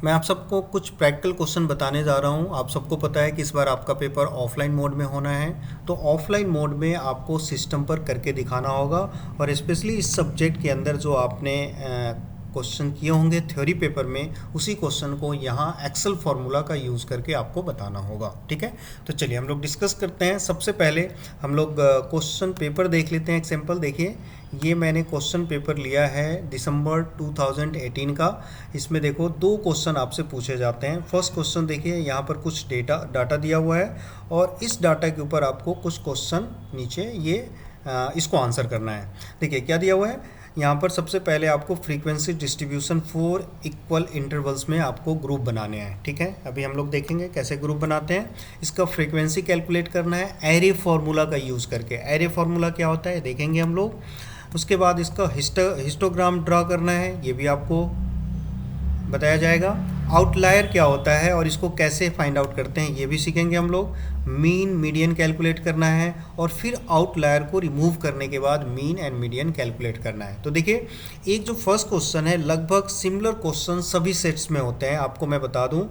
मैं आप सबको कुछ प्रैक्टिकल क्वेश्चन बताने जा रहा हूं। आप सबको पता है कि इस बार आपका पेपर ऑफलाइन मोड में होना है, तो ऑफलाइन मोड में आपको सिस्टम पर करके दिखाना होगा। और स्पेशली इस सब्जेक्ट के अंदर जो आपने क्वेश्चन किए होंगे थ्योरी पेपर में, उसी क्वेश्चन को यहाँ एक्सेल फार्मूला का यूज़ करके आपको बताना होगा। ठीक है, तो चलिए हम लोग डिस्कस करते हैं। सबसे पहले हम लोग क्वेश्चन पेपर देख लेते हैं। एग्जाम्पल देखिए, ये मैंने क्वेश्चन पेपर लिया है दिसंबर 2018 का। इसमें देखो दो क्वेश्चन आपसे पूछे जाते हैं। फर्स्ट क्वेश्चन देखिए, यहाँ पर कुछ डाटा दिया हुआ है और इस डाटा के ऊपर आपको कुछ क्वेश्चन नीचे ये इसको आंसर करना है। देखिए क्या दिया हुआ है यहाँ पर। सबसे पहले आपको फ्रीक्वेंसी डिस्ट्रीब्यूशन 4 इक्वल इंटरवल्स में आपको ग्रुप बनाने हैं। ठीक है, अभी हम लोग देखेंगे कैसे ग्रुप बनाते हैं। इसका फ्रीक्वेंसी कैलकुलेट करना है एरे फार्मूला का यूज़ करके। एरे फार्मूला क्या होता है देखेंगे हम लोग। उसके बाद इसका हिस्टोग्राम ड्रा करना है, ये भी आपको बताया जाएगा। आउटलायर क्या होता है और इसको कैसे फाइंड आउट करते हैं ये भी सीखेंगे हम लोग। मीन मीडियन कैलकुलेट करना है और फिर आउटलायर को रिमूव करने के बाद मीन एंड मीडियन कैलकुलेट करना है। तो देखिए, एक जो फर्स्ट क्वेश्चन है, लगभग सिमिलर क्वेश्चन सभी सेट्स में होते हैं। आपको मैं बता दूं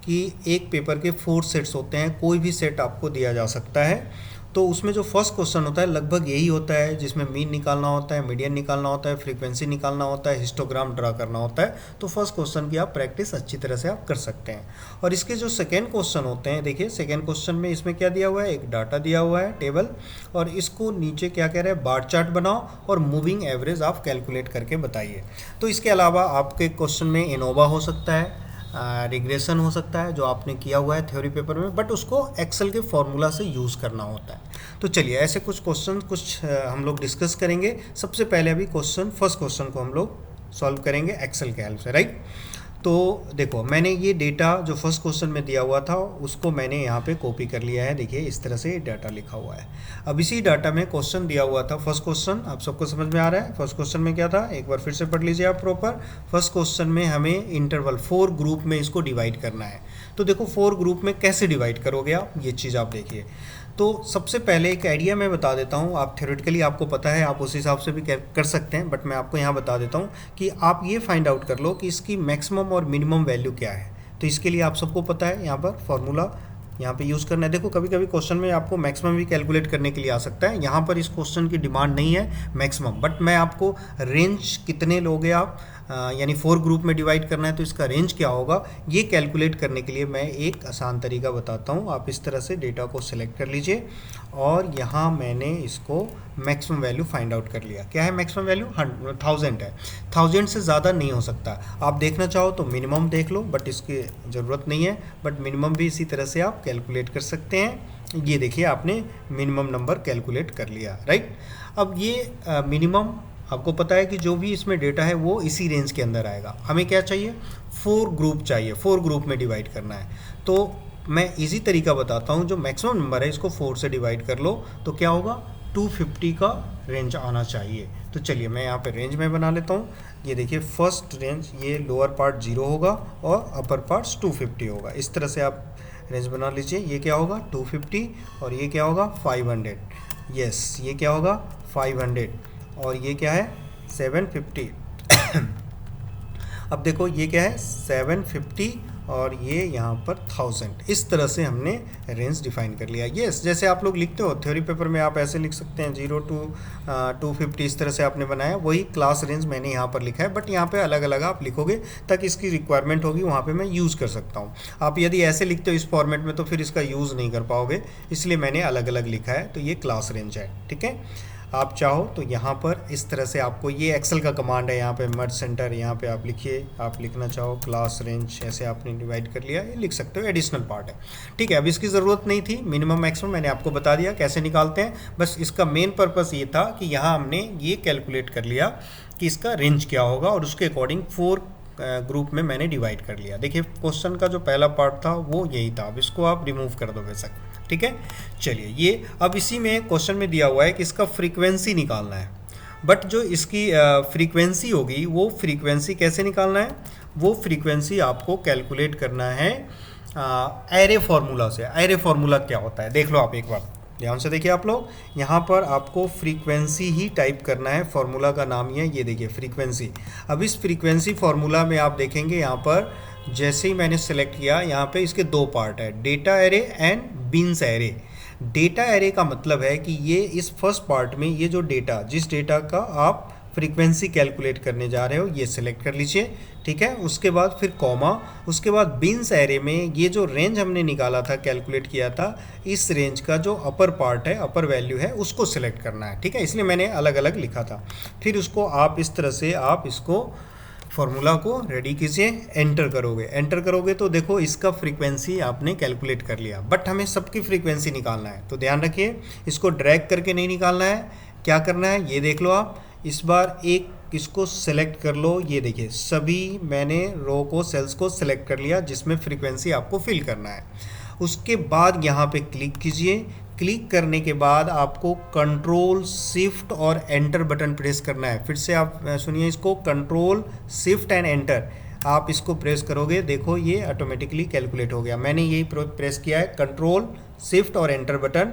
कि एक पेपर के 4 सेट्स होते हैं, कोई भी सेट आपको दिया जा सकता है। तो उसमें जो फर्स्ट क्वेश्चन होता है लगभग यही होता है, जिसमें मीन निकालना होता है, मीडियन निकालना होता है, फ्रीक्वेंसी निकालना होता है, हिस्टोग्राम ड्रा करना होता है। तो फर्स्ट क्वेश्चन की आप प्रैक्टिस अच्छी तरह से आप कर सकते हैं। और इसके जो सेकेंड क्वेश्चन होते हैं, देखिए सेकेंड क्वेश्चन में इसमें क्या दिया हुआ है, एक डाटा दिया हुआ है टेबल, और इसको नीचे क्या कह रहे हैं, बार चार्ट बनाओ और मूविंग एवरेज आप कैलकुलेट करके बताइए। तो इसके अलावा आपके क्वेश्चन में एनोवा हो सकता है, रिग्रेशन हो सकता है जो आपने किया हुआ है थ्योरी पेपर में, बट उसको एक्सेल के फॉर्मूला से यूज़ करना होता है। तो चलिए ऐसे कुछ क्वेश्चन हम लोग डिस्कस करेंगे। सबसे पहले अभी फर्स्ट क्वेश्चन को हम लोग सॉल्व करेंगे एक्सेल के हेल्प से, राइट। तो देखो, मैंने ये डेटा जो फर्स्ट क्वेश्चन में दिया हुआ था उसको मैंने यहाँ पे कॉपी कर लिया है। देखिए इस तरह से डाटा लिखा हुआ है। अब इसी डाटा में क्वेश्चन दिया हुआ था, फर्स्ट क्वेश्चन आप सबको समझ में आ रहा है। फर्स्ट क्वेश्चन में क्या था, एक बार फिर से पढ़ लीजिए आप प्रॉपर। फर्स्ट क्वेश्चन में हमें इंटरवल 4 ग्रुप में इसको डिवाइड करना है। तो देखो 4 ग्रुप में कैसे डिवाइड करोगे आप, ये चीज़ आप देखिए। तो सबसे पहले एक आइडिया मैं बता देता हूँ, आप थ्योरेटिकली आपको पता है, आप उस हिसाब से भी कर सकते हैं, बट मैं आपको यहाँ बता देता हूँ कि आप ये फाइंड आउट कर लो कि इसकी मैक्सिमम और मिनिमम वैल्यू क्या है। तो इसके लिए आप सबको पता है, यहाँ पर फॉर्मूला यहाँ पे यूज़ करना है। देखो कभी कभी क्वेश्चन में आपको मैक्सिमम भी कैलकुलेट करने के लिए आ सकता है। यहाँ पर इस क्वेश्चन की डिमांड नहीं है मैक्सिमम, बट मैं आपको रेंज कितने लोगे आप, यानी 4 ग्रुप में डिवाइड करना है तो इसका रेंज क्या होगा ये कैलकुलेट करने के लिए मैं एक आसान तरीका बताता हूँ। आप इस तरह से डेटा को सिलेक्ट कर लीजिए और यहाँ मैंने इसको मैक्सिमम वैल्यू फाइंड आउट कर लिया। क्या है मैक्सिमम वैल्यू, 1000 है। 1000 से ज़्यादा नहीं हो सकता। आप देखना चाहो तो मिनिमम देख लो, बट इसकी ज़रूरत नहीं है, बट मिनिमम भी इसी तरह से आप कैलकुलेट कर सकते हैं। ये देखिए आपने मिनिमम नंबर कैलकुलेट कर लिया, राइट। अब ये मिनिमम आपको पता है कि जो भी इसमें डेटा है वो इसी रेंज के अंदर आएगा। हमें क्या चाहिए, 4 ग्रुप चाहिए, 4 ग्रुप में डिवाइड करना है। तो मैं इजी तरीका बताता हूँ, जो मैक्सिमम नंबर है इसको 4 से डिवाइड कर लो तो क्या होगा, 250 का रेंज आना चाहिए। तो चलिए मैं यहाँ पे रेंज में बना लेता हूँ। ये देखिए फर्स्ट रेंज, ये लोअर पार्ट 0 होगा और अपर पार्ट्स 250 होगा। इस तरह से आप रेंज बना लीजिए। ये क्या होगा 250 और ये क्या होगा 500। यस, ये क्या होगा 500 और ये क्या है 750। अब देखो ये क्या है 750 और ये यहाँ पर 1000। इस तरह से हमने रेंज डिफाइन कर लिया। यस, जैसे आप लोग लिखते हो थ्योरी पेपर में आप ऐसे लिख सकते हैं 0 to 250, इस तरह से आपने बनाया। वही क्लास रेंज मैंने यहाँ पर लिखा है, बट यहाँ पे अलग अलग आप लिखोगे ताकि इसकी रिक्वायरमेंट होगी वहाँ पे मैं यूज़ कर सकता हूँ। आप यदि ऐसे लिखते हो इस फॉर्मेट में तो फिर इसका यूज़ नहीं कर पाओगे, इसलिए मैंने अलग अलग लिखा है। तो ये क्लास रेंज है, ठीक है। आप चाहो तो यहाँ पर इस तरह से आपको, ये एक्सेल का कमांड है, यहाँ पे मर्ज सेंटर, यहाँ पे आप लिखिए। आप लिखना चाहो क्लास रेंज, ऐसे आपने डिवाइड कर लिया, ये लिख सकते हो, एडिशनल पार्ट है, ठीक है। अब इसकी ज़रूरत नहीं थी मिनिमम मैक्सिमम, मैंने आपको बता दिया कैसे निकालते हैं। बस इसका मेन पर्पस ये था कि यहाँ हमने ये कैलकुलेट कर लिया कि इसका रेंज क्या होगा और उसके अकॉर्डिंग 4 ग्रुप में मैंने डिवाइड कर लिया। देखिए क्वेश्चन का जो पहला पार्ट था वो यही था। अब इसको आप रिमूव कर दो बेशक, ठीक है। चलिए ये अब इसी में क्वेश्चन में दिया हुआ है कि इसका फ्रीक्वेंसी निकालना है, बट जो इसकी फ्रीक्वेंसी होगी वो फ्रीक्वेंसी कैसे निकालना है, वो फ्रीक्वेंसी आपको कैलकुलेट करना है एरे फार्मूला से। एरे फार्मूला क्या होता है देख लो आप एक बार ध्यान से देखिए आप लोग। यहाँ पर आपको फ्रीक्वेंसी ही टाइप करना है, फार्मूला का नाम ही है, ये देखिए फ्रीक्वेंसी। अब इस फ्रीक्वेंसी फार्मूला में आप देखेंगे यहाँ पर जैसे ही मैंने सेलेक्ट किया, यहाँ पे इसके दो पार्ट है, data array and beans array. Data array का मतलब है कि ये इस फर्स्ट पार्ट में ये जो डेटा, जिस डेटा का आप फ्रीक्वेंसी कैलकुलेट करने जा रहे हो, ये सिलेक्ट कर लीजिए, ठीक है। उसके बाद फिर कॉमा, उसके बाद बीन्स एरे में ये जो रेंज हमने निकाला था, कैलकुलेट किया था, इस रेंज का जो अपर पार्ट है, अपर वैल्यू है, उसको सिलेक्ट करना है, ठीक है। इसलिए मैंने अलग अलग लिखा था। फिर उसको आप इस तरह से आप इसको फॉर्मूला को रेडी कीजिए, एंटर करोगे। एंटर करोगे तो देखो इसका फ्रीक्वेंसी आपने कैलकुलेट कर लिया, बट हमें सबकी फ्रीक्वेंसी निकालना है, तो ध्यान रखिए इसको ड्रैग करके नहीं निकालना है। क्या करना है ये देख लो आप। इस बार एक इसको सेलेक्ट कर लो, ये देखिए सभी मैंने रो को, सेल्स को सेलेक्ट कर लिया जिसमें फ्रीक्वेंसी आपको फिल करना है। उसके बाद यहाँ पे क्लिक कीजिए। क्लिक करने के बाद आपको कंट्रोल शिफ्ट और एंटर बटन प्रेस करना है। फिर से आप सुनिए इसको, कंट्रोल शिफ्ट एंड एंटर आप इसको प्रेस करोगे, देखो ये ऑटोमेटिकली कैलकुलेट हो गया। मैंने यही प्रेस किया है, कंट्रोल शिफ्ट और एंटर बटन,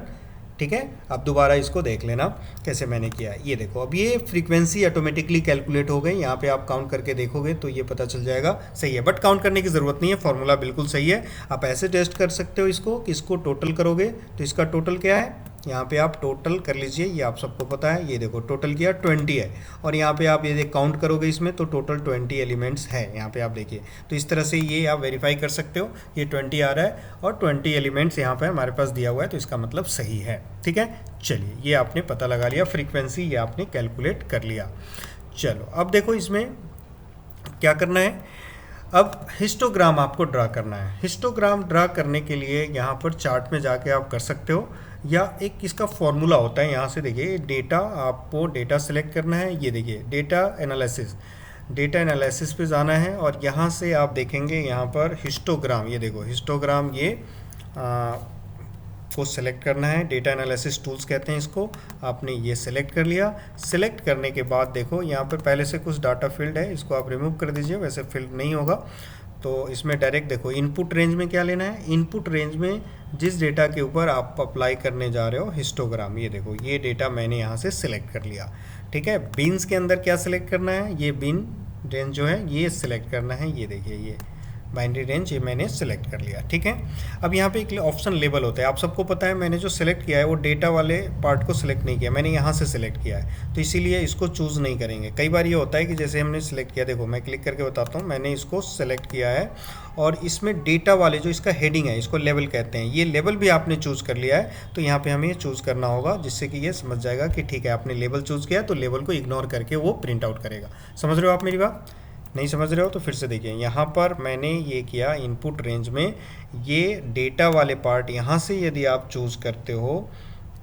ठीक है। अब दोबारा इसको देख लेना कैसे मैंने किया है। ये देखो अब ये फ्रीक्वेंसी ऑटोमेटिकली कैलकुलेट हो गई। यहाँ पे आप काउंट करके देखोगे तो ये पता चल जाएगा सही है, बट काउंट करने की ज़रूरत नहीं है, फॉर्मूला बिल्कुल सही है। आप ऐसे टेस्ट कर सकते हो इसको कि इसको टोटल करोगे तो इसका टोटल क्या है, यहाँ पे आप टोटल कर लीजिए, ये आप सबको पता है। ये देखो टोटल किया 20 है, और यहाँ पे आप ये काउंट करोगे इसमें तो टोटल 20 एलिमेंट्स है। यहाँ पे आप देखिए, तो इस तरह से ये आप वेरीफाई कर सकते हो, ये 20 आ रहा है और 20 एलिमेंट्स यहाँ पे हमारे पास दिया हुआ है, तो इसका मतलब सही है, ठीक है। चलिए ये आपने पता लगा लिया, फ्रीक्वेंसी ये आपने कैलकुलेट कर लिया। चलो अब देखो इसमें क्या करना है, अब हिस्टोग्राम आपको ड्रा करना है। हिस्टोग्राम ड्रा करने के लिए यहाँ पर चार्ट में जाके आप कर सकते हो, या एक इसका फॉर्मूला होता है। यहाँ से देखिए डेटा, आपको डेटा सेलेक्ट करना है, ये देखिए डेटा एनालिसिस, डेटा एनालिसिस पे जाना है, और यहाँ से आप देखेंगे यहाँ पर हिस्टोग्राम, ये देखो हिस्टोग्राम, ये को सेलेक्ट करना है। डेटा एनालिसिस टूल्स कहते हैं इसको। आपने ये सेलेक्ट कर लिया। सेलेक्ट करने के बाद देखो यहाँ पर पहले से कुछ डाटा फील्ड है, इसको आप रिमूव कर दीजिए, वैसे फील्ड नहीं होगा। तो इसमें डायरेक्ट देखो इनपुट रेंज में क्या लेना है, इनपुट रेंज में जिस डेटा के ऊपर आप अप्लाई करने जा रहे हो हिस्टोग्राम, ये देखो ये डेटा मैंने यहाँ से सिलेक्ट कर लिया, ठीक है। बीन्स के अंदर क्या सिलेक्ट करना है, ये बीन रेंज जो है ये सिलेक्ट करना है, ये देखिए ये बाइनरी रेंज ये मैंने सेलेक्ट कर लिया, ठीक है। अब यहाँ पे एक ऑप्शन लेबल होता है, आप सबको पता है। मैंने जो सेलेक्ट किया है वो डेटा वाले पार्ट को सिलेक्ट नहीं किया, मैंने यहाँ से सिलेक्ट किया है, तो इसीलिए इसको चूज़ नहीं करेंगे। कई बार ये होता है कि जैसे हमने सिलेक्ट किया, देखो मैं क्लिक करके बताता हूँ, मैंने इसको सेलेक्ट किया है और इसमें डेटा वाले जो इसका हेडिंग है, इसको लेवल कहते हैं, ये लेवल भी आपने चूज़ कर लिया है। तो यहाँ पर हमें ये चूज़ करना होगा, जिससे कि ये समझ जाएगा कि ठीक है आपने लेवल चूज़ किया, तो लेवल को इग्नोर करके वो प्रिंट आउट करेगा। समझ रहे हो आप मेरी बात? नहीं समझ रहे हो तो फिर से देखिए, यहाँ पर मैंने ये किया इनपुट रेंज में, ये डेटा वाले पार्ट यहाँ से यदि आप चूज़ करते हो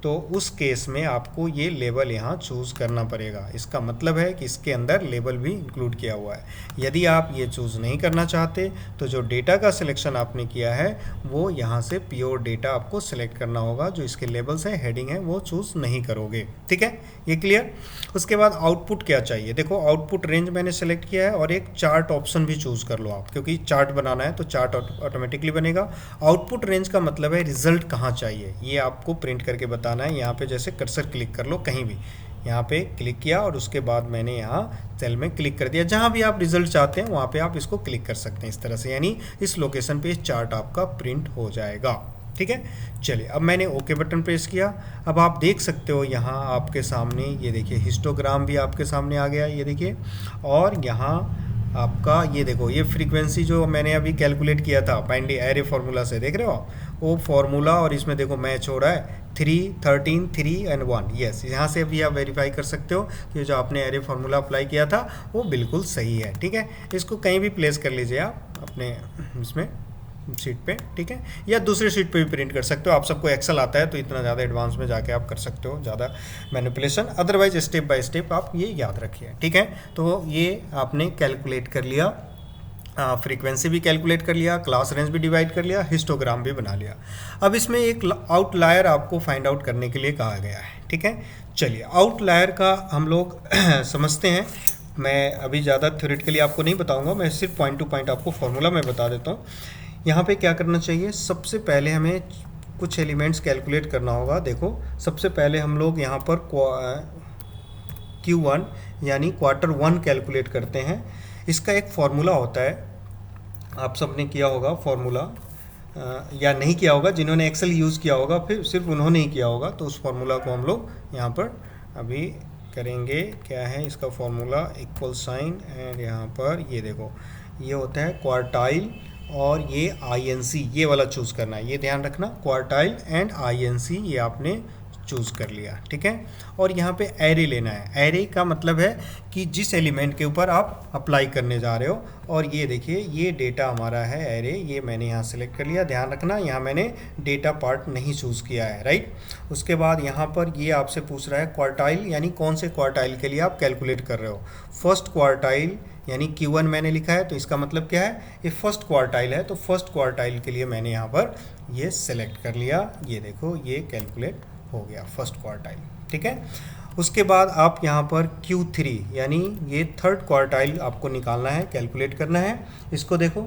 तो उस केस में आपको ये लेबल यहाँ चूज़ करना पड़ेगा। इसका मतलब है कि इसके अंदर लेबल भी इंक्लूड किया हुआ है। यदि आप ये चूज़ नहीं करना चाहते तो जो डेटा का सिलेक्शन आपने किया है वो यहाँ से प्योर डेटा आपको सिलेक्ट करना होगा, जो इसके लेबल्स हैं, हेडिंग है, वो चूज़ नहीं करोगे, ठीक है। ये क्लियर। उसके बाद आउटपुट क्या चाहिए, देखो आउटपुट रेंज मैंने सेलेक्ट किया है, और एक चार्ट ऑप्शन भी चूज़ कर लो आप, क्योंकि चार्ट बनाना है तो चार्ट ऑटोमेटिकली बनेगा। आउटपुट रेंज का मतलब है रिजल्ट कहाँ चाहिए, ये आपको प्रिंट करके बताना है। यहाँ पे जैसे कर्सर क्लिक कर लो कहीं भी, यहाँ पे क्लिक किया और उसके बाद मैंने यहाँ सेल में क्लिक कर दिया, जहाँ भी आप रिजल्ट चाहते हैं वहाँ पे आप इसको क्लिक कर सकते हैं इस तरह से, यानी इस लोकेशन पे चार्ट आपका प्रिंट हो जाएगा, ठीक है। चलिए अब मैंने ओके बटन प्रेस किया। अब आप देख सकते हो यहाँ आपके सामने, ये देखिए हिस्टोग्राम भी आपके सामने आ गया, ये देखिए। और यहाँ आपका ये देखो ये फ्रीक्वेंसी जो मैंने अभी कैलकुलेट किया था बाइनरी एरे फार्मूला से, देख रहे हो आप वो फार्मूला, और इसमें देखो मैच हो रहा है 3, 13, 3 एंड 1। यस, यहाँ से भी आप वेरीफाई कर सकते हो कि जो आपने एरे फार्मूला अप्लाई किया था वो बिल्कुल सही है, ठीक है। इसको कहीं भी प्लेस कर लीजिए आप अपने इसमें शीट पे, ठीक है, या दूसरे शीट पे भी प्रिंट कर सकते हो। आप सबको एक्सेल आता है तो इतना ज़्यादा एडवांस में जाके आप कर सकते हो ज़्यादा manipulation, otherwise step by step आप ये याद रखिए, ठीक है। तो ये आपने कैलकुलेट कर लिया, फ्रीक्वेंसी भी कैलकुलेट कर लिया, क्लास रेंज भी डिवाइड कर लिया, हिस्टोग्राम भी बना लिया। अब इसमें एक आउटलायर आपको फाइंड आउट करने के लिए कहा गया है, ठीक है। चलिए आउटलायर का हम लोग समझते हैं। मैं अभी ज़्यादा थ्योरेटिकली आपको नहीं बताऊंगा, मैं सिर्फ पॉइंट टू पॉइंट आपको फॉर्मूला में बता देता हूँ। यहाँ पे क्या करना चाहिए, सबसे पहले हमें कुछ एलिमेंट्स कैलकुलेट करना होगा। देखो सबसे पहले हम लोग यहाँ पर Q1 यानी क्वार्टर 1 कैलकुलेट करते हैं। इसका एक फॉर्मूला होता है, आप सबने किया होगा फॉर्मूला, या नहीं किया होगा, जिन्होंने एक्सेल यूज़ किया होगा फिर सिर्फ उन्होंने ही किया होगा। तो उस फॉर्मूला को हम लोग यहाँ पर अभी करेंगे। क्या है इसका फॉर्मूला? इक्वल साइन एंड यहाँ पर ये देखो, ये होता है क्वार्टाइल और ये INC, ये वाला चूज़ करना है, ये ध्यान रखना, क्वार्टाइल एंड INC ये आपने चूज़ कर लिया, ठीक है। और यहाँ पे एरे लेना है। एरे का मतलब है कि जिस एलिमेंट के ऊपर आप अप्लाई करने जा रहे हो। और ये देखिए, ये डेटा हमारा है एरे, ये मैंने यहाँ सेलेक्ट कर लिया। ध्यान रखना यहाँ मैंने डेटा पार्ट नहीं चूज़ किया है, राइट। उसके बाद यहाँ पर ये आपसे पूछ रहा है क्वार्टाइल, यानी कौन से क्वार्टाइल के लिए आप कैलकुलेट कर रहे हो। फर्स्ट क्वार्टाइल यानी Q1 मैंने लिखा है, तो इसका मतलब क्या है, ये फर्स्ट क्वार्टाइल है। तो फर्स्ट क्वार्टाइल के लिए मैंने यहाँ पर ये सेलेक्ट कर लिया। ये देखो, ये कैलकुलेट हो गया फर्स्ट क्वार्टाइल, ठीक है। उसके बाद आप यहाँ पर Q3 यानी ये थर्ड क्वार्टाइल आपको निकालना है, कैलकुलेट करना है। इसको देखो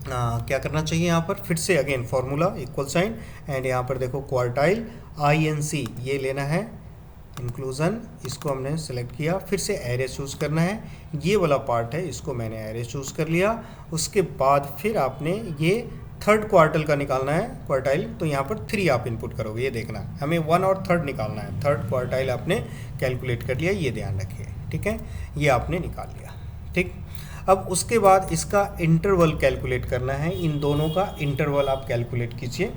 क्या करना चाहिए, यहाँ पर फिर से again formula equal sign and यहाँ पर देखो क्वार्टाइल INC ये लेना है, इंक्लूजन, इसको हमने सेलेक्ट किया। फिर से एरे चूज़ करना है, ये वाला पार्ट है, इसको मैंने एरे चूज़ कर लिया। उसके बाद फिर आपने ये थर्ड क्वार्टल का निकालना है क्वार्टाइल, तो यहाँ पर 3 आप इनपुट करोगे। ये देखना हमें 1 और थर्ड निकालना है। थर्ड क्वार्टाइल आपने कैलकुलेट कर लिया, ये ध्यान रखिए, ठीक है। ये आपने निकाल लिया, ठीक। अब उसके बाद इसका इंटरवल कैलकुलेट करना है। इन दोनों का इंटरवल आप कैलकुलेट कीजिए।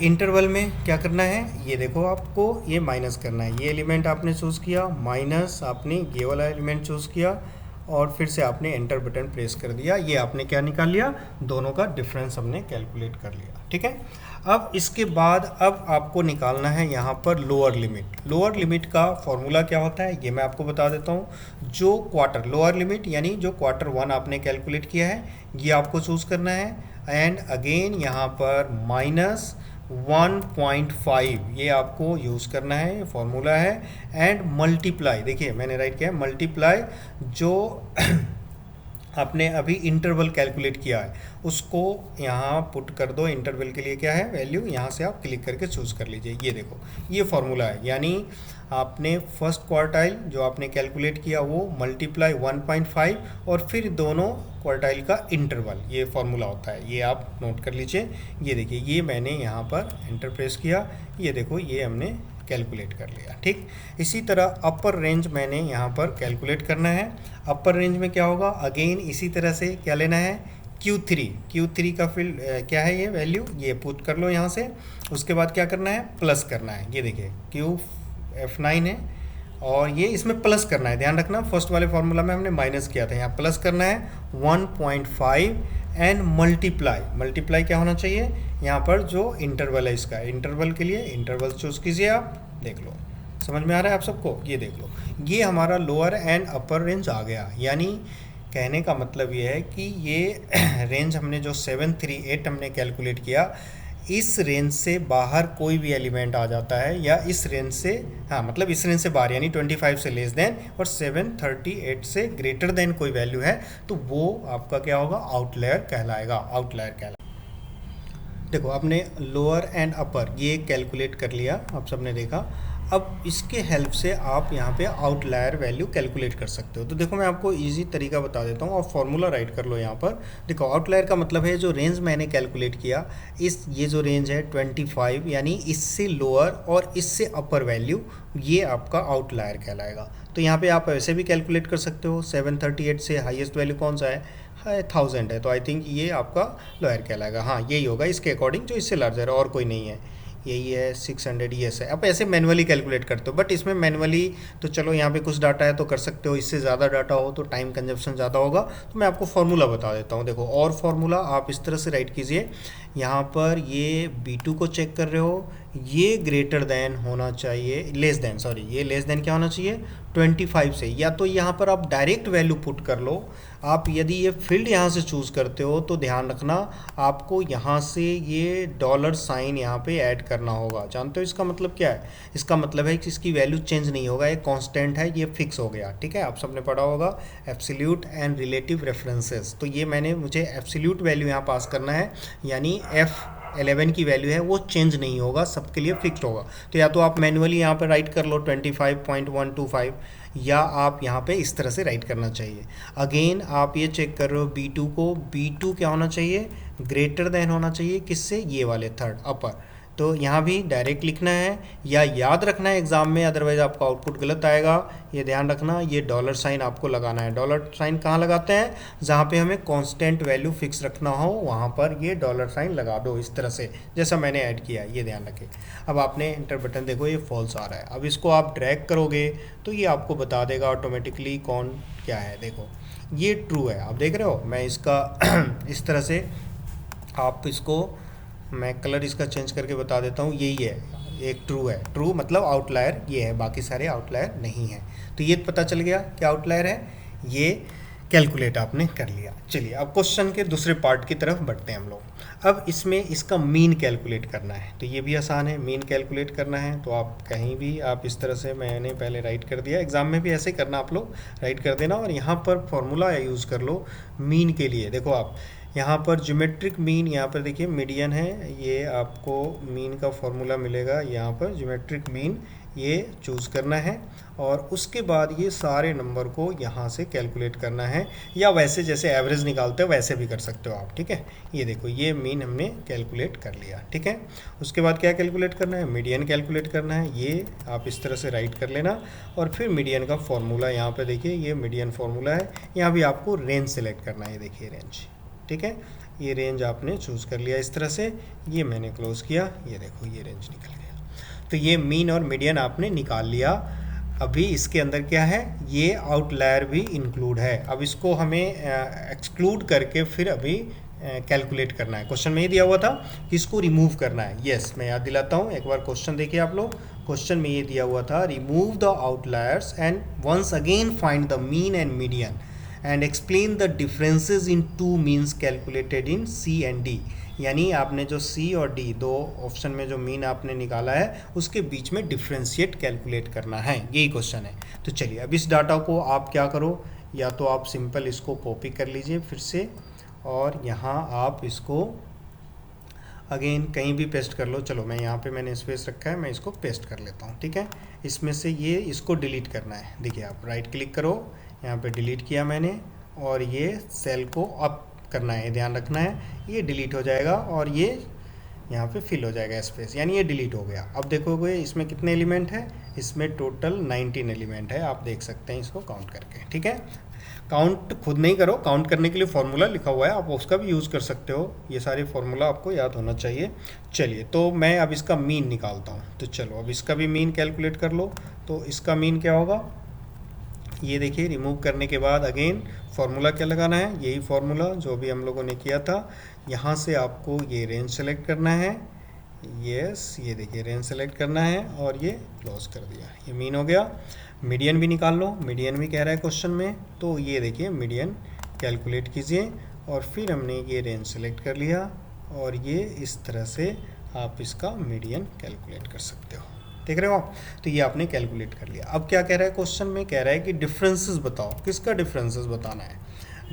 इंटरवल में क्या करना है, ये देखो, आपको ये माइनस करना है। ये एलिमेंट आपने चूज़ किया, माइनस आपने ये वाला एलिमेंट चूज़ किया और फिर से आपने एंटर बटन प्रेस कर दिया। ये आपने क्या निकाल लिया, दोनों का डिफरेंस हमने कैलकुलेट कर लिया, ठीक है। अब इसके बाद अब आपको निकालना है यहाँ पर लोअर लिमिट। लोअर लिमिट का फॉर्मूला क्या होता है ये मैं आपको बता देता हूँ। जो क्वार्टर लोअर लिमिट यानी जो क्वार्टर 1 आपने कैलकुलेट किया है, ये आपको चूज़ करना है। एंड अगेन यहाँ पर -1.5 ये आपको यूज़ करना है, फॉर्मूला है। एंड मल्टीप्लाई, देखिए मैंने राइट किया है, मल्टीप्लाई जो आपने अभी इंटरवल कैलकुलेट किया है उसको यहाँ पुट कर दो। इंटरवल के लिए क्या है वैल्यू, यहाँ से आप क्लिक करके चूज़ कर लीजिए। ये देखो, ये फॉर्मूला है, यानी आपने फर्स्ट क्वार्टाइल जो आपने कैलकुलेट किया वो मल्टीप्लाई 1.5 और फिर दोनों क्वार्टाइल का इंटरवल, ये फॉर्मूला होता है। ये आप नोट कर लीजिए। ये देखिए, ये मैंने यहाँ पर एंटर प्रेस किया, ये देखो ये हमने कैलकुलेट कर लिया, ठीक। इसी तरह अपर रेंज मैंने यहाँ पर कैलकुलेट करना है। अपर रेंज में क्या होगा, अगेन इसी तरह से क्या लेना है, Q3 का फील्ड क्या है, ये वैल्यू ये पुट कर लो यहाँ से। उसके बाद क्या करना है, प्लस करना है। ये देखिए F9 है और ये इसमें प्लस करना है। ध्यान रखना, फर्स्ट वाले फार्मूला में हमने माइनस किया था, यहाँ प्लस करना है 1.5 एंड मल्टीप्लाई क्या होना चाहिए, यहाँ पर जो इंटरवल है इसका, इंटरवल के लिए इंटरवल चूज़ कीजिए। आप देख लो, समझ में आ रहा है आप सबको। ये देख लो, ये हमारा लोअर एंड अपर रेंज आ गया। यानी कहने का मतलब ये है कि ये रेंज हमने जो 738 हमने कैलकुलेट किया, इस रेंज से बाहर कोई भी एलिमेंट आ जाता है, या इस रेंज से, हाँ मतलब इस रेंज से बाहर यानी 25 से लेस देन और 738 से ग्रेटर देन कोई वैल्यू है, तो वो आपका क्या होगा, आउटलायर कहलाएगा। देखो, आपने लोअर एंड अपर ये कैलकुलेट कर लिया, आप सबने देखा। अब इसके हेल्प से आप यहाँ पे आउटलायर वैल्यू कैलकुलेट कर सकते हो। तो देखो, मैं आपको इजी तरीका बता देता हूँ, और फॉर्मूला राइट कर लो यहाँ पर। देखो, आउटलायर का मतलब है जो रेंज मैंने कैलकुलेट किया, ये जो रेंज है 25 यानी इससे लोअर और इससे अपर वैल्यू, ये आपका आउटलायर कहलाएगा। तो यहाँ पे आप ऐसे भी कैलकुलेट कर सकते हो। 738 से हाईएस्ट वैल्यू कौन सा है 1000 है, तो आई थिंक ये आपका लोअर कहलाएगा। हाँ, यही होगा इसके अकॉर्डिंग, जो इससे लार्जर है और कोई नहीं है। यही है 600, ये है। आप ऐसे मैनुअली कैलकुलेट करते हो, बट इसमें मैनुअली तो चलो यहाँ पे कुछ डाटा है तो कर सकते हो, इससे ज़्यादा डाटा हो तो टाइम कंजप्शन ज़्यादा होगा। तो मैं आपको फार्मूला बता देता हूँ। देखो, और फार्मूला आप इस तरह से राइट कीजिए। यहाँ पर ये B2 को चेक कर रहे हो, ये ग्रेटर देन होना चाहिए, लेस देन, सॉरी, ये लेस देन क्या होना चाहिए 25 से। या तो यहाँ पर आप डायरेक्ट वैल्यू पुट कर लो। आप यदि ये फील्ड यहाँ से चूज़ करते हो तो ध्यान रखना, आपको यहाँ से ये डॉलर साइन यहाँ पे ऐड करना होगा। जानते हो इसका मतलब क्या है? इसका मतलब है कि इसकी वैल्यू चेंज नहीं होगा, ये कांस्टेंट है, ये फिक्स हो गया। ठीक है, आप सबने पढ़ा होगा एब्सोल्यूट एंड रिलेटिव रेफरेंसेस। तो ये मुझे एब्सोल्यूट वैल्यू यहाँ पास करना है, यानी 11 की वैल्यू है वो चेंज नहीं होगा, सबके लिए फिक्स्ड होगा। तो या तो आप मैनुअली यहाँ पर राइट कर लो 25.125, या आप यहाँ पे इस तरह से राइट करना चाहिए। अगेन आप ये चेक कर रहे हो B2 को, B2 क्या होना चाहिए, ग्रेटर देन होना चाहिए किससे, ये वाले थर्ड अपर। तो यहाँ भी डायरेक्ट लिखना है या याद रखना है एग्जाम में, अदरवाइज आपका आउटपुट गलत आएगा। ये ध्यान रखना, ये डॉलर साइन आपको लगाना है। डॉलर साइन कहाँ लगाते हैं, जहाँ पे हमें कांस्टेंट वैल्यू फिक्स रखना हो वहाँ पर ये डॉलर साइन लगा दो इस तरह से, जैसा मैंने ऐड किया, ये ध्यान रखें। अब आपने एंटर बटन देखो ये फॉल्स आ रहा है। अब इसको आप ड्रैग करोगे तो ये आपको बता देगा ऑटोमेटिकली कौन क्या है। देखो ये ट्रू है, आप देख रहे हो। मैं इसका इस तरह से आप इसको, मैं कलर इसका चेंज करके बता देता हूँ, यही है, एक ट्रू है। ट्रू मतलब आउटलायर ये है, बाकी सारे आउटलायर नहीं है। तो ये पता चल गया क्या आउटलायर है, ये कैलकुलेट आपने कर लिया। चलिए अब क्वेश्चन के दूसरे पार्ट की तरफ बढ़ते हैं हम लोग। अब इसमें इसका मीन कैलकुलेट करना है, तो ये भी आसान है। मीन कैलकुलेट करना है तो आप कहीं भी आप इस तरह से, मैंने पहले राइट कर दिया, एग्जाम में भी ऐसे ही करना, आप लोग राइट कर देना और यहाँ पर फॉर्मूला यूज़ कर लो मीन के लिए। देखो आप यहाँ पर ज्योमेट्रिक मीन, यहाँ पर देखिए मीडियन है, ये आपको मीन का फॉर्मूला मिलेगा। यहाँ पर ज्योमेट्रिक मीन ये चूज़ करना है और उसके बाद ये सारे नंबर को यहाँ से कैलकुलेट करना है, या वैसे जैसे एवरेज निकालते हो वैसे भी कर सकते हो आप, ठीक है। ये देखो ये मीन हमने कैलकुलेट कर लिया, ठीक है। उसके बाद क्या कैलकुलेट करना है, मीडियन कैलकुलेट करना है। ये आप इस तरह से राइट कर लेना और फिर मीडियन का फॉर्मूला यहाँ पर देखिए, ये मीडियन फॉर्मूला है। यहाँ भी आपको रेंज सेलेक्ट करना है, ये देखिए रेंज, ठीक है। ये रेंज आपने चूज़ कर लिया इस तरह से, ये मैंने क्लोज किया, ये देखो ये रेंज निकल गया। तो ये मीन और मीडियन आपने निकाल लिया। अभी इसके अंदर क्या है, ये आउटलायर भी इंक्लूड है। अब इसको हमें एक्सक्लूड करके फिर अभी कैलकुलेट करना है। क्वेश्चन में ही दिया हुआ था कि इसको रिमूव करना है। यस, मैं याद दिलाता हूँ, एक बार क्वेश्चन देखिए आप लोग। क्वेश्चन में ये दिया हुआ था, remove the outliers and once again find the mean and median and explain the differences in two means calculated in C and D. यानी आपने जो सी और डी दो ऑप्शन में जो मीन आपने निकाला है उसके बीच में डिफ्रेंशिएट कैलकुलेट करना है, यही क्वेश्चन है। तो चलिए अब इस डाटा को आप क्या करो, या तो आप सिंपल इसको कॉपी कर लीजिए फिर से, और यहाँ आप इसको अगेन कहीं भी पेस्ट कर लो। चलो मैं यहाँ पे मैंने स्पेस रखा है, मैं इसको पेस्ट कर लेता हूँ, ठीक है। इसमें से ये इसको डिलीट करना है। देखिए आप राइट क्लिक करो, यहाँ पे डिलीट किया मैंने, और ये सेल को अप करना है, ध्यान रखना है, ये डिलीट हो जाएगा और ये यहाँ पे फिल हो जाएगा स्पेस, यानी ये डिलीट हो गया। अब देखोगे इसमें कितने एलिमेंट है, इसमें टोटल 19 एलिमेंट है, आप देख सकते हैं इसको काउंट करके, ठीक है। काउंट खुद नहीं करो, काउंट करने के लिए फॉर्मूला लिखा हुआ है, आप उसका भी यूज़ कर सकते हो। ये सारे फॉर्मूला आपको याद होना चाहिए। चलिए तो मैं अब इसका मीन निकालता हूँ। तो चलो अब इसका भी मीन कैलकुलेट कर लो। तो इसका मीन क्या होगा, ये देखिए रिमूव करने के बाद अगेन फार्मूला क्या लगाना है, यही फार्मूला जो भी हम लोगों ने किया था। यहाँ से आपको ये रेंज सेलेक्ट करना है, यस ये देखिए रेंज सेलेक्ट करना है और ये क्लोज कर दिया, ये मीन हो गया। मीडियन भी निकाल लो, मीडियन भी कह रहा है क्वेश्चन में, तो ये देखिए मीडियन कैलकुलेट कीजिए और फिर हमने ये रेंज सेलेक्ट कर लिया और ये इस तरह से आप इसका मीडियन कैलकुलेट कर सकते हो, देख रहे हो आप। तो ये आपने कैलकुलेट कर लिया। अब क्या कह रहा है क्वेश्चन में, कह रहा है कि डिफरेंसेस बताओ, किसका डिफरेंसेस बताना है,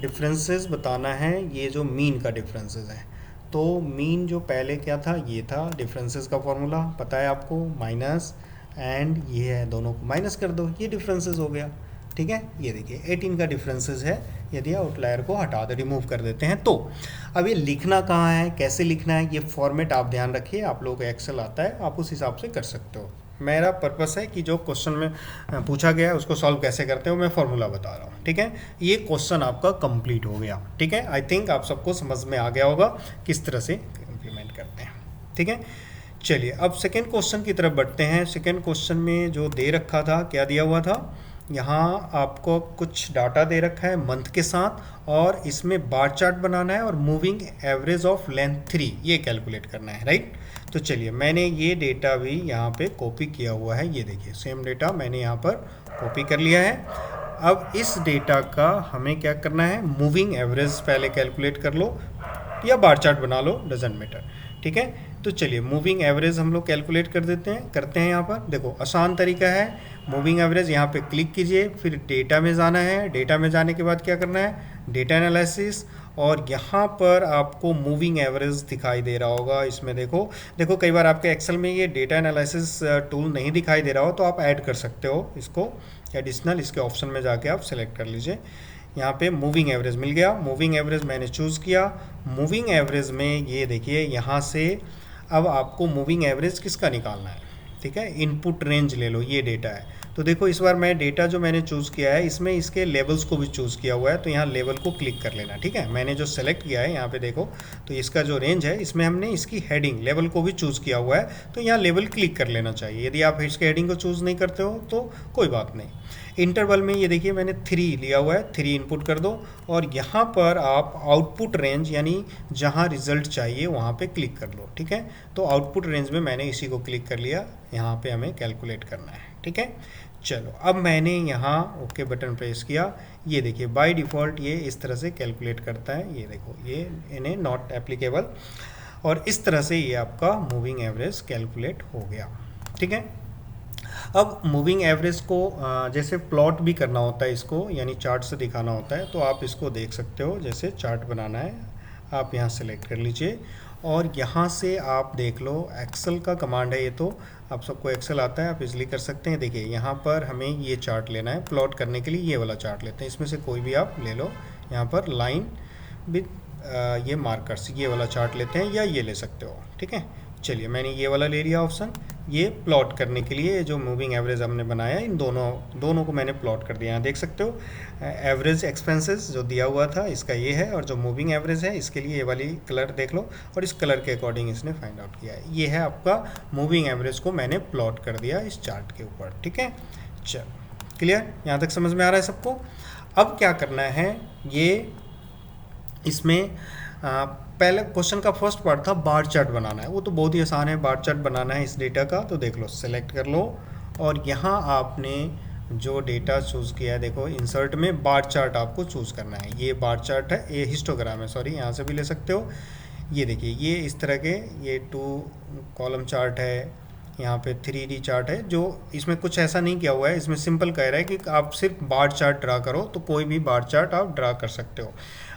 डिफरेंसेस बताना है ये जो मीन का डिफरेंसेस है। तो मीन जो पहले क्या था, ये था डिफरेंसेस का फॉर्मूला पता है आपको, माइनस एंड ये है, दोनों को माइनस कर दो, ये डिफरेंसेस हो गया, ठीक है। ये देखिए 18 का डिफरेंसेस है, यदि आउटलायर को हटा दे, रिमूव कर देते हैं। तो अब ये लिखना कहाँ है, कैसे लिखना है, ये फॉर्मेट आप ध्यान रखिए, आप लोगों को एक्सेल आता है, आप उस हिसाब से कर सकते हो। मेरा पर्पस है कि जो क्वेश्चन में पूछा गया है उसको सॉल्व कैसे करते हो, मैं फॉर्मूला बता रहा हूँ, ठीक है। ये क्वेश्चन आपका कंप्लीट हो गया, ठीक है। आई थिंक आप सबको समझ में आ गया होगा किस तरह से इम्प्लीमेंट करते हैं, ठीक है। चलिए अब सेकेंड क्वेश्चन की तरफ बढ़ते हैं। सेकेंड क्वेश्चन में जो दे रखा था, क्या दिया हुआ था, यहाँ आपको कुछ डाटा दे रखा है मंथ के साथ, और इसमें बार चार्ट बनाना है और मूविंग एवरेज ऑफ लेंथ 3 ये कैलकुलेट करना है, राइट। तो चलिए मैंने ये डेटा भी यहाँ पे कॉपी किया हुआ है, ये देखिए सेम डेटा मैंने यहाँ पर कॉपी कर लिया है। अब इस डेटा का हमें क्या करना है, मूविंग एवरेज पहले कैलकुलेट कर लो या बार चार्ट बना लो, डजेंट मैटर, ठीक है। तो चलिए मूविंग एवरेज हम लोग कैलकुलेट कर देते हैं, करते हैं। यहाँ पर देखो आसान तरीका है, मूविंग एवरेज यहाँ पे क्लिक कीजिए, फिर डेटा में जाना है, डेटा में जाने के बाद क्या करना है, डेटा एनालिसिस, और यहाँ पर आपको मूविंग एवरेज दिखाई दे रहा होगा। इसमें देखो देखो कई बार आपके एक्सेल में ये डेटा एनालिसिस टूल नहीं दिखाई दे रहा हो तो आप ऐड कर सकते हो इसको एडिशनल, इसके ऑप्शन में जाके आप सेलेक्ट कर लीजिए। यहाँ पे मूविंग एवरेज मिल गया, मूविंग एवरेज मैंने चूज़ किया। मूविंग एवरेज में ये देखिए यहाँ से अब आपको मूविंग एवरेज किसका निकालना है, ठीक है, इनपुट रेंज ले लो, ये डेटा है। तो देखो इस बार मैं डेटा जो मैंने चूज़ किया है इसमें इसके लेवल्स को भी चूज़ किया हुआ है, तो यहाँ लेवल को क्लिक कर लेना, ठीक है। मैंने जो सेलेक्ट किया है यहाँ पे देखो, तो इसका जो रेंज है इसमें हमने इसकी हेडिंग लेवल को भी चूज़ किया हुआ है, तो यहाँ लेवल क्लिक कर लेना चाहिए। यदि आप इसके हेडिंग को चूज़ नहीं करते हो तो कोई बात नहीं। इंटरवल में ये देखिए मैंने 3 लिया हुआ है, 3 इनपुट कर दो और यहाँ पर आप आउटपुट रेंज यानी जहाँ रिजल्ट चाहिए वहाँ पे क्लिक कर लो, ठीक है। तो आउटपुट रेंज में मैंने इसी को क्लिक कर लिया, यहाँ पे हमें कैलकुलेट करना है, ठीक है। चलो अब मैंने यहाँ ओके बटन प्रेस किया, ये देखिए बाय डिफ़ॉल्ट ये इस तरह से कैलकुलेट करता है, ये देखो ये इन्हें नॉट एप्लीकेबल, और इस तरह से ये आपका मूविंग एवरेज कैलकुलेट हो गया, ठीक है। अब मूविंग एवरेज को जैसे प्लॉट भी करना होता है इसको, यानी चार्ट से दिखाना होता है, तो आप इसको देख सकते हो। जैसे चार्ट बनाना है आप यहाँ सेलेक्ट कर लीजिए और यहाँ से आप देख लो, एक्सेल का कमांड है ये, तो आप सबको एक्सेल आता है, आप इजली कर सकते हैं। देखिए यहाँ पर हमें ये चार्ट लेना है, प्लॉट करने के लिए ये वाला चार्ट लेते हैं, इसमें से कोई भी आप ले लो। यहाँ पर लाइन विथ ये मार्कर्स, ये वाला चार्ट लेते हैं या ये ले सकते हो, ठीक है। चलिए मैंने ये वाला ले लिया ऑप्शन, ये प्लॉट करने के लिए जो मूविंग एवरेज हमने बनाया इन दोनों को मैंने प्लॉट कर दिया। यहाँ देख सकते हो एवरेज एक्सपेंसेस जो दिया हुआ था इसका ये है, और जो मूविंग एवरेज है इसके लिए ये वाली कलर देख लो, और इस कलर के अकॉर्डिंग इसने फाइंड आउट किया है। ये है आपका मूविंग एवरेज को मैंने प्लॉट कर दिया इस चार्ट के ऊपर, ठीक है। चलो क्लियर, यहाँ तक समझ में आ रहा है सबको। अब क्या करना है, ये इसमें पहले क्वेश्चन का फर्स्ट पार्ट था बार चार्ट बनाना है, वो तो बहुत ही आसान है, बार चार्ट बनाना है इस डेटा का। तो देख लो सेलेक्ट कर लो और यहाँ आपने जो डेटा चूज़ किया है देखो इंसर्ट में बार चार्ट आपको चूज़ करना है। ये बार चार्ट है, ये हिस्टोग्राम है, सॉरी यहाँ से भी ले सकते हो। ये देखिए ये इस तरह के ये 2 कॉलम चार्ट है, यहाँ पे 3D चार्ट है, जो इसमें कुछ ऐसा नहीं किया हुआ है, इसमें सिंपल कह रहा है कि आप सिर्फ बार चार्ट ड्रा करो, तो कोई भी बार चार्ट आप ड्रा कर सकते हो।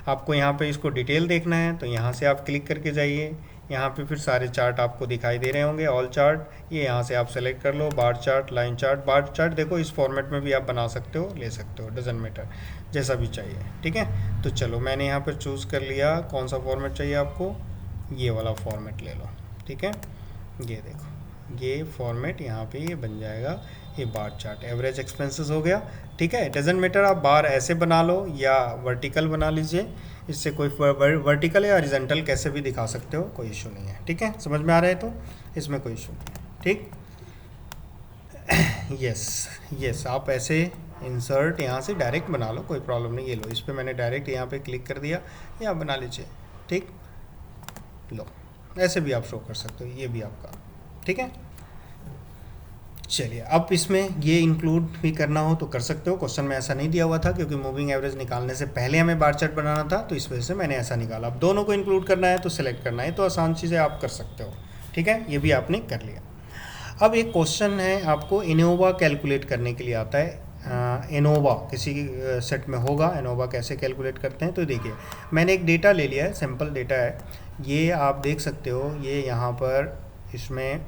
आपको यहाँ पे इसको डिटेल देखना है तो यहाँ से आप क्लिक करके जाइए, यहाँ पे फिर सारे चार्ट आपको दिखाई दे रहे होंगे, ऑल चार्ट, ये यहाँ से आप सेलेक्ट कर लो, bar chart, line chart. Bar chart देखो इस फॉर्मेट में भी आप बना सकते हो, ले सकते हो, डजंट मैटर, जैसा भी चाहिए, ठीक है। तो चलो मैंने यहाँ पर चूज़ कर लिया कौन सा फॉर्मेट चाहिए आपको, ये वाला फॉर्मेट ले लो, ठीक है। ये देखो ये फॉर्मेट यहाँ पे ये बन जाएगा, ये बार चार्ट, एवरेज एक्सपेंसेस हो गया, ठीक है। डजंट मैटर आप बार ऐसे बना लो या वर्टिकल बना लीजिए, इससे कोई वर्टिकल या हॉरिजॉन्टल कैसे भी दिखा सकते हो, कोई इशू नहीं है, ठीक है। समझ में आ रहा है तो इसमें कोई इशू नहीं है, ठीक। यस आप ऐसे इंसर्ट यहाँ से डायरेक्ट बना लो, कोई प्रॉब्लम नहीं। ये लो, इस पर मैंने डायरेक्ट यहाँ पे क्लिक कर दिया, या बना लीजिए, ठीक। लो ऐसे भी आप शो कर सकते हो, ये भी आपका, ठीक है। चलिए अब इसमें ये इंक्लूड भी करना हो तो कर सकते हो, क्वेश्चन में ऐसा नहीं दिया हुआ था क्योंकि मूविंग एवरेज निकालने से पहले हमें बार चार्ट बनाना था, तो इस वजह से मैंने ऐसा निकाला। अब दोनों को इंक्लूड करना है तो सिलेक्ट करना है, तो आसान चीज़ें आप कर सकते हो, ठीक है। ये भी आपने कर लिया। अब एक क्वेश्चन है आपको एनोवा कैलकुलेट करने के लिए आता है। एनोवा किसी सेट में होगा, एनोवा कैसे कैलकुलेट करते हैं, तो देखिए मैंने एक डेटा ले लिया है, सिंपल डेटा है, ये आप देख सकते हो। ये यहाँ पर इसमें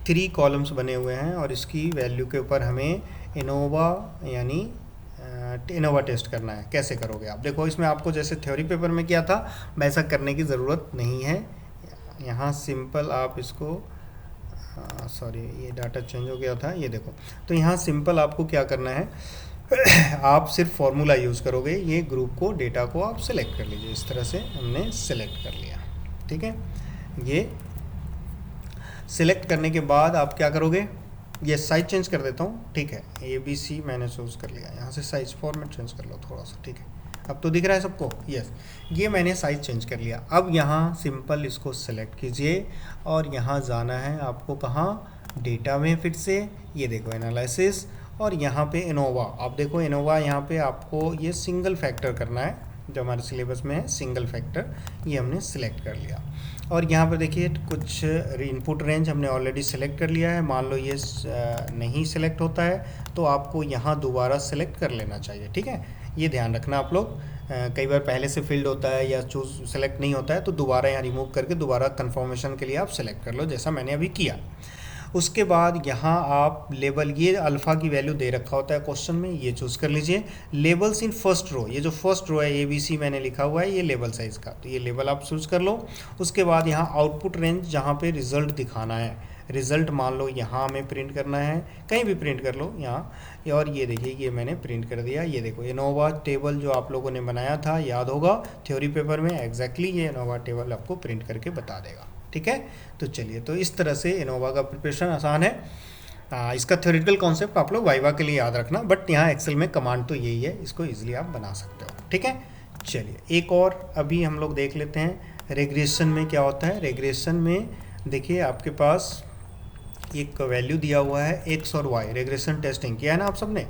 3 कॉलम्स बने हुए हैं और इसकी वैल्यू के ऊपर हमें एनोवा यानी एनोवा टेस्ट करना है। कैसे करोगे आप, देखो इसमें आपको जैसे थ्योरी पेपर में किया था वैसा करने की ज़रूरत नहीं है। यहाँ सिंपल आप इसको सॉरी ये डाटा चेंज हो गया था, ये देखो, तो यहाँ सिंपल आपको क्या करना है आप सिर्फ फॉर्मूला यूज़ करोगे, ये ग्रुप को डेटा को आप सिलेक्ट कर लीजिए, इस तरह से हमने सिलेक्ट कर लिया, ठीक है। ये सिलेक्ट करने के बाद आप क्या करोगे, ये साइज चेंज कर देता हूँ, ठीक है। ABC मैंने चूज़ कर लिया, यहाँ से साइज फॉर्मेट चेंज कर लो थोड़ा सा, ठीक है। अब तो दिख रहा है सबको, यस। ये मैंने साइज चेंज कर लिया। अब यहाँ सिंपल इसको सेलेक्ट कीजिए और यहाँ जाना है आपको कहाँ, डेटा में, फिर से ये देखो एनालिसिस, और यहाँ पे एनोवा। आप देखो एनोवा यहाँ पे आपको ये सिंगल फैक्टर करना है, जो हमारे सिलेबस में है सिंगल फैक्टर, ये हमने सिलेक्ट कर लिया। और यहाँ पर देखिए कुछ इनपुट रेंज हमने ऑलरेडी सेलेक्ट कर लिया है। मान लो ये नहीं सेलेक्ट होता है तो आपको यहाँ दोबारा सेलेक्ट कर लेना चाहिए, ठीक है। ये ध्यान रखना आप लोग। कई बार पहले से फिल्ड होता है या चूज सेलेक्ट नहीं होता है, तो दोबारा यहाँ रिमूव करके दोबारा कन्फर्मेशन के लिए आप सेलेक्ट कर लो, जैसा मैंने अभी किया। उसके बाद यहाँ आप लेबल, ये अल्फ़ा की वैल्यू दे रखा होता है क्वेश्चन में, ये चूज़ कर लीजिए। लेबल्स इन फर्स्ट रो, ये जो फर्स्ट रो है ABC मैंने लिखा हुआ है, ये लेबल साइज़ का, तो ये लेबल आप चूज़ कर लो। उसके बाद यहाँ आउटपुट रेंज, जहाँ पे रिजल्ट दिखाना है, रिजल्ट मान लो यहाँ हमें प्रिंट करना है, कहीं भी प्रिंट कर लो यहाँ। और ये देखिए ये मैंने प्रिंट कर दिया। ये देखो एनोवा टेबल जो आप लोगों ने बनाया था, याद होगा थ्योरी पेपर में, एग्जैक्टली ये एनोवा टेबल आपको प्रिंट करके बता देगा। ठीक है, तो चलिए, तो इस तरह से इनोवा का प्रिपरेशन आसान है। इसका थ्योरेटिकल कॉन्सेप्ट आप लोग वाइवा के लिए याद रखना, बट यहाँ एक्सेल में कमांड तो यही है, इसको इजीली आप बना सकते हो। ठीक है, चलिए एक और अभी हम लोग देख लेते हैं रेग्रेशन में क्या होता है। रेग्रेशन में देखिए आपके पास एक वैल्यू दिया हुआ है एक्स और वाई, रेग्रेशन टेस्टिंग किया है ना आप सबने।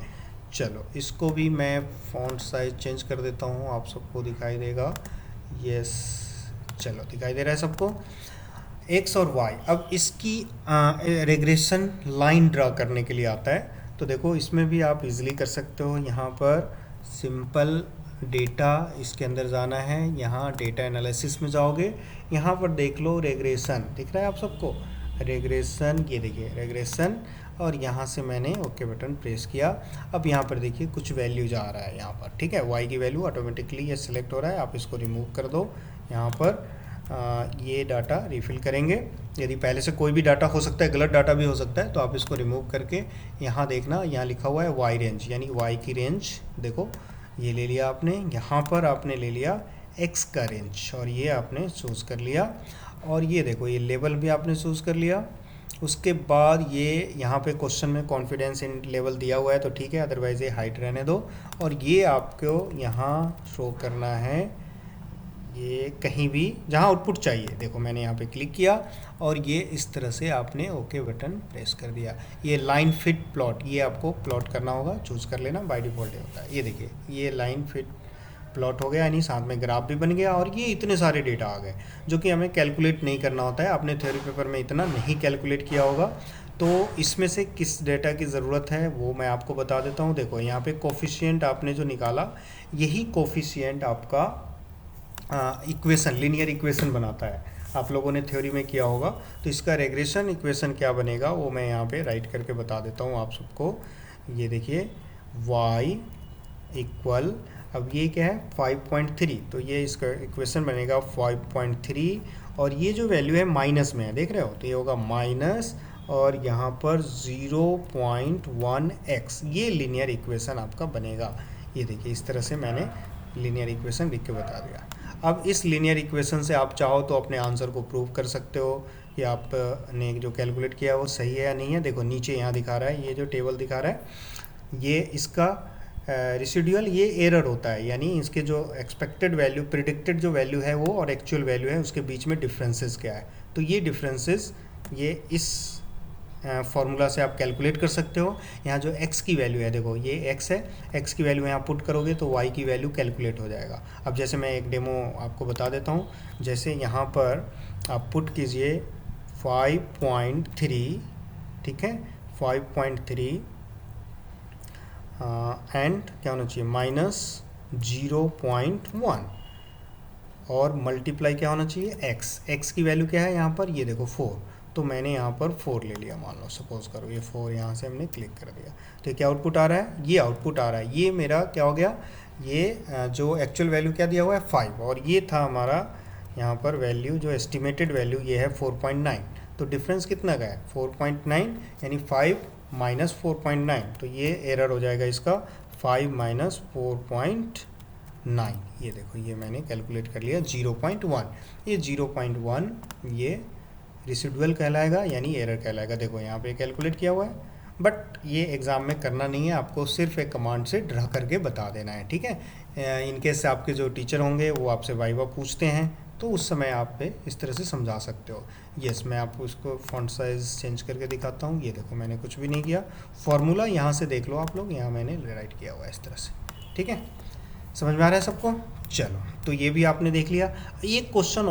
चलो इसको भी मैं फॉन्ट साइज चेंज कर देता हूँ, आप सबको दिखाई देगा। यस, चलो दिखाई दे रहा है सबको, एक्स और वाई। अब इसकी रेग्रेशन लाइन ड्रा करने के लिए आता है, तो देखो इसमें भी आप इजीली कर सकते हो। यहाँ पर सिंपल डेटा, इसके अंदर जाना है, यहाँ डेटा एनालिसिस में जाओगे, यहाँ पर देख लो रेग्रेशन, दिख रहा है आप सबको रेग्रेशन, ये देखिए रेग्रेशन, और यहाँ से मैंने ओके बटन प्रेस किया। अब यहाँ पर देखिए कुछ वैल्यू जा रहा है यहाँ पर, ठीक है, वाई की वैल्यू ऑटोमेटिकली ये सिलेक्ट हो रहा है, आप इसको रिमूव कर दो। यहाँ पर ये डाटा रिफ़िल करेंगे। यदि पहले से कोई भी डाटा हो सकता है, गलत डाटा भी हो सकता है, तो आप इसको रिमूव करके यहाँ देखना, यहाँ लिखा हुआ है वाई रेंज, यानी वाई की रेंज देखो, ये ले लिया आपने। यहाँ पर आपने ले लिया एक्स का रेंज और ये आपने चूज़ कर लिया, और ये देखो ये लेवल भी आपने चूज़ कर लिया। उसके बाद ये यहाँ पे क्वेश्चन में कॉन्फिडेंस इन लेवल दिया हुआ है तो ठीक है, अदरवाइज़ ये हाइट रहने दो। और ये आपको यहाँ शो करना है, ये कहीं भी जहाँ आउटपुट चाहिए, देखो मैंने यहाँ पे क्लिक किया और ये इस तरह से आपने ओके बटन प्रेस कर दिया। ये लाइन फिट प्लॉट, ये आपको प्लॉट करना होगा, चूज़ कर लेना, बाय डिफ़ॉल्ट होता है। ये देखिए ये लाइन फिट प्लॉट हो गया, यानी साथ में ग्राफ भी बन गया, और ये इतने सारे डेटा आ गए जो कि हमें कैलकुलेट नहीं करना होता है। आपने थ्योरी पेपर में इतना नहीं कैलकुलेट किया होगा, तो इसमें से किस डेटा की ज़रूरत है वो मैं आपको बता देता हूँ। देखो यहाँ पे कोफिशिएंट आपने जो निकाला, यही कोफिशिएंट आपका इक्वेशन, लीनियर इक्वेशन बनाता है। आप लोगों ने थ्योरी में किया होगा, तो इसका रेग्रेशन इक्वेशन क्या बनेगा वो मैं यहाँ पे राइट करके बता देता हूँ आप सबको। ये देखिए y इक्वल, अब ये क्या है 5.3, तो ये इसका इक्वेशन बनेगा 5.3, और ये जो वैल्यू है माइनस में है, देख रहे हो, तो ये होगा माइनस, और यहाँ पर 0.1x, ये लीनियर इक्वेशन आपका बनेगा। ये देखिए इस तरह से मैंने लीनियर इक्वेशन लिख के बता दिया। अब इस लीनियर इक्वेशन से आप चाहो तो अपने आंसर को प्रूव कर सकते हो कि आपने जो कैलकुलेट किया वो सही है या नहीं है। देखो नीचे यहाँ दिखा रहा है, ये जो टेबल दिखा रहा है, ये इसका रेसिडुअल, ये एरर होता है, यानी इसके जो एक्सपेक्टेड वैल्यू, प्रिडिक्टेड जो वैल्यू है वो और एक्चुअल वैल्यू है उसके बीच में डिफरेंसेस क्या है। तो ये डिफरेंसेस ये इस फार्मूला से आप कैलकुलेट कर सकते हो। यहाँ जो x की वैल्यू है, देखो ये x है, x की वैल्यू यहाँ पुट करोगे तो y की वैल्यू कैलकुलेट हो जाएगा। अब जैसे मैं एक डेमो आपको बता देता हूँ, जैसे यहाँ पर आप पुट कीजिए 5.3, ठीक है, 5.3 एंड क्या होना चाहिए -0.1, और मल्टीप्लाई क्या होना चाहिए x की वैल्यू क्या है यहाँ पर, ये देखो 4, तो मैंने यहाँ पर 4 ले लिया, मान लो सपोज करो ये 4, यहाँ से हमने क्लिक कर दिया, तो क्या आउटपुट आ रहा है, ये आउटपुट आ रहा है। ये मेरा क्या हो गया, ये जो एक्चुअल वैल्यू क्या दिया हुआ है 5, और ये था हमारा यहाँ पर वैल्यू, जो एस्टिमेटेड वैल्यू ये है 4.9, तो डिफरेंस कितना का है 4.9, यानी 5 माइनस 4.9, तो ये एरर हो जाएगा इसका 5 माइनस 4.9। ये देखो ये मैंने कैलकुलेट कर लिया 0.1, ये 0.1 ये रेसिडुअल कहलाएगा, यानी एरर कहलाएगा। देखो यहाँ पे कैलकुलेट किया हुआ है, बट ये एग्ज़ाम में करना नहीं है, आपको सिर्फ एक कमांड से ड्रा करके बता देना है, ठीक है। इनकेस आपके जो टीचर होंगे वो आपसे वाइवा पूछते हैं तो उस समय आप पे इस तरह से समझा सकते हो। यस, मैं आपको इसको फॉन्ट साइज़ चेंज करके दिखाता हूँ। ये देखो मैंने कुछ भी नहीं किया, फॉर्मूला यहाँ से देख लो आप लोग, यहाँ मैंने राइट किया हुआ है इस तरह से, ठीक है। समझ में आ रहा है सबको? चलो, तो ये भी आपने देख लिया। एक क्वेश्चन